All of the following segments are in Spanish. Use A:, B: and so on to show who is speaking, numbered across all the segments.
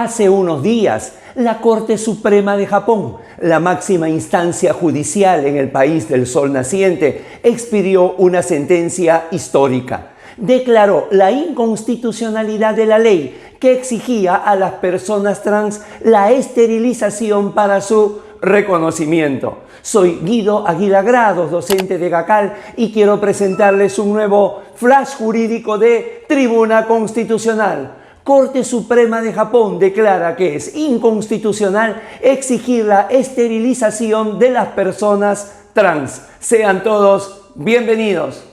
A: Hace unos días, la Corte Suprema de Japón, la máxima instancia judicial en el país del sol naciente, expidió una sentencia histórica. Declaró la inconstitucionalidad de la ley que exigía a las personas trans la esterilización para su reconocimiento. Soy Guido Aguilar Grados, docente de GACAL, y quiero presentarles un nuevo flash jurídico de Tribuna Constitucional. Corte Suprema de Japón declara que es inconstitucional exigir la esterilización de las personas trans. Sean todos bienvenidos.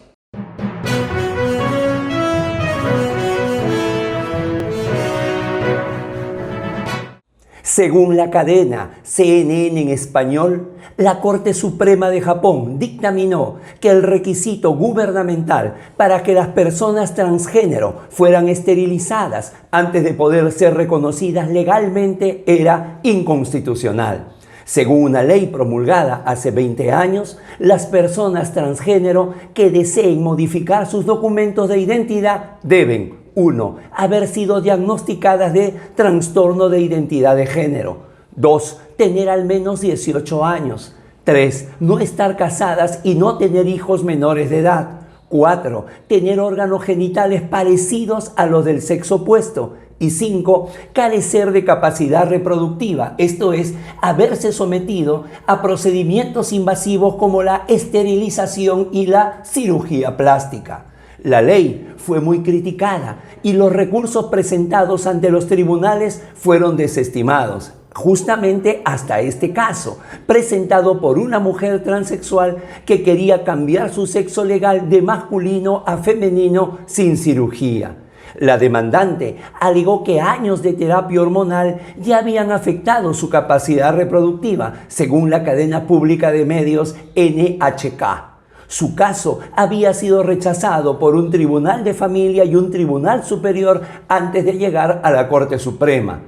A: Según la cadena CNN en español, la Corte Suprema de Japón dictaminó que el requisito gubernamental para que las personas transgénero fueran esterilizadas antes de poder ser reconocidas legalmente era inconstitucional. Según una ley promulgada hace 20 años, las personas transgénero que deseen modificar sus documentos de identidad deben 1. Haber sido diagnosticadas de trastorno de identidad de género. 2. Tener al menos 18 años. 3. No estar casadas y no tener hijos menores de edad. 4. Tener órganos genitales parecidos a los del sexo opuesto. Y 5. Carecer de capacidad reproductiva, esto es, haberse sometido a procedimientos invasivos como la esterilización y la cirugía plástica. La ley fue muy criticada y los recursos presentados ante los tribunales fueron desestimados. Justamente hasta este caso, presentado por una mujer transexual que quería cambiar su sexo legal de masculino a femenino sin cirugía. La demandante alegó que años de terapia hormonal ya habían afectado su capacidad reproductiva, según la cadena pública de medios NHK. Su caso había sido rechazado por un tribunal de familia y un tribunal superior antes de llegar a la Corte Suprema.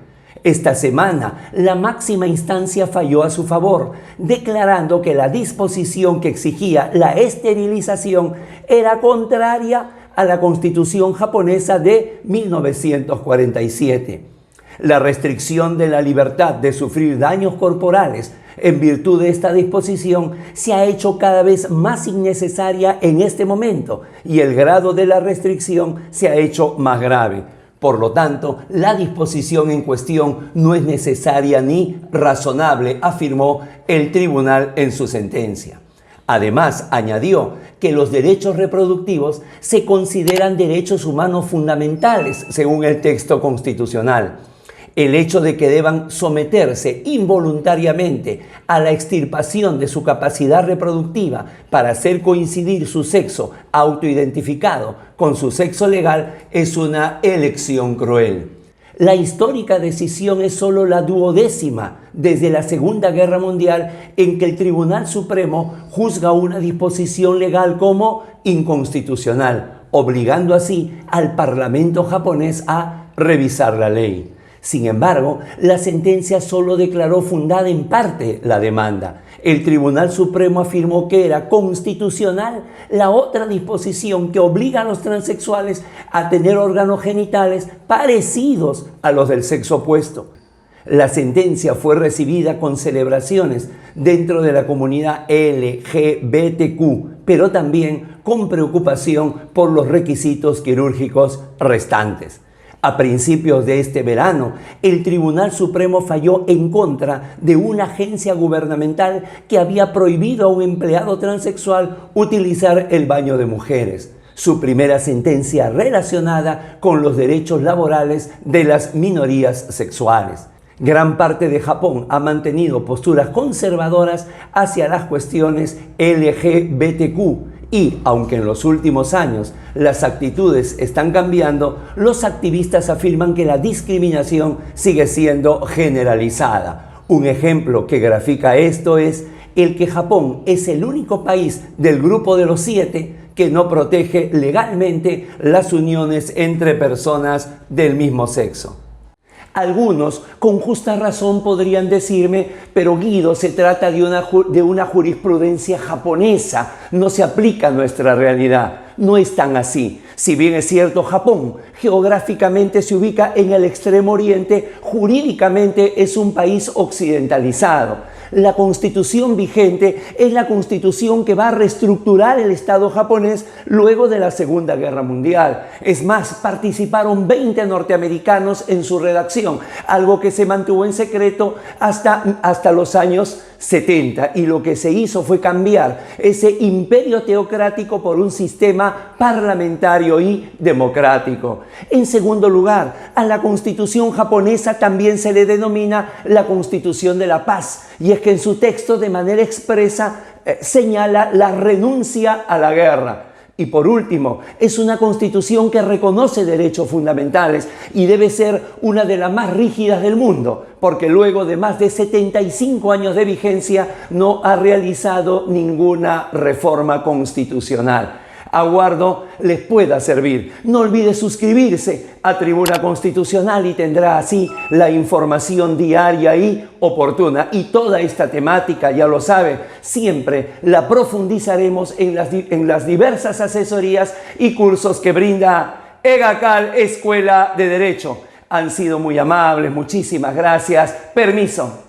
A: Esta semana, la máxima instancia falló a su favor, declarando que la disposición que exigía la esterilización era contraria a la Constitución japonesa de 1947. La restricción de la libertad de sufrir daños corporales en virtud de esta disposición se ha hecho cada vez más innecesaria en este momento y el grado de la restricción se ha hecho más grave. Por lo tanto, la disposición en cuestión no es necesaria ni razonable, afirmó el tribunal en su sentencia. Además, añadió que los derechos reproductivos se consideran derechos humanos fundamentales según el texto constitucional. El hecho de que deban someterse involuntariamente a la extirpación de su capacidad reproductiva para hacer coincidir su sexo autoidentificado con su sexo legal es una elección cruel. La histórica decisión es solo la 12ª desde la Segunda Guerra Mundial en que el Tribunal Supremo juzga una disposición legal como inconstitucional, obligando así al Parlamento japonés a revisar la ley. Sin embargo, la sentencia solo declaró fundada en parte la demanda. El Tribunal Supremo afirmó que era constitucional la otra disposición que obliga a los transexuales a tener órganos genitales parecidos a los del sexo opuesto. La sentencia fue recibida con celebraciones dentro de la comunidad LGBTQ, pero también con preocupación por los requisitos quirúrgicos restantes. A principios de este verano, el Tribunal Supremo falló en contra de una agencia gubernamental que había prohibido a un empleado transexual utilizar el baño de mujeres. Su primera sentencia relacionada con los derechos laborales de las minorías sexuales. Gran parte de Japón ha mantenido posturas conservadoras hacia las cuestiones LGBTQ. Y, aunque en los últimos años las actitudes están cambiando, los activistas afirman que la discriminación sigue siendo generalizada. Un ejemplo que grafica esto es el que Japón es el único país del grupo de los 7 que no protege legalmente las uniones entre personas del mismo sexo. Algunos, con justa razón, podrían decirme, pero Guido, se trata de una jurisprudencia japonesa, no se aplica a nuestra realidad. No es tan así. Si bien es cierto, Japón geográficamente se ubica en el extremo oriente, jurídicamente es un país occidentalizado. La constitución vigente es la constitución que va a reestructurar el Estado japonés luego de la Segunda Guerra Mundial. Es más, participaron 20 norteamericanos en su redacción, algo que se mantuvo en secreto hasta los años 70, y lo que se hizo fue cambiar ese imperio teocrático por un sistema parlamentario y democrático. En segundo lugar, a la constitución japonesa también se le denomina la Constitución de la Paz, y es que en su texto de manera expresa señala la renuncia a la guerra. Y por último, es una constitución que reconoce derechos fundamentales y debe ser una de las más rígidas del mundo, porque luego de más de 75 años de vigencia no ha realizado ninguna reforma constitucional. Aguardo les pueda servir. No olvide suscribirse a Tribuna Constitucional y tendrá así la información diaria y oportuna. Y toda esta temática, ya lo sabe, siempre la profundizaremos en las diversas asesorías y cursos que brinda EGACAL Escuela de Derecho. Han sido muy amables, muchísimas gracias. Permiso.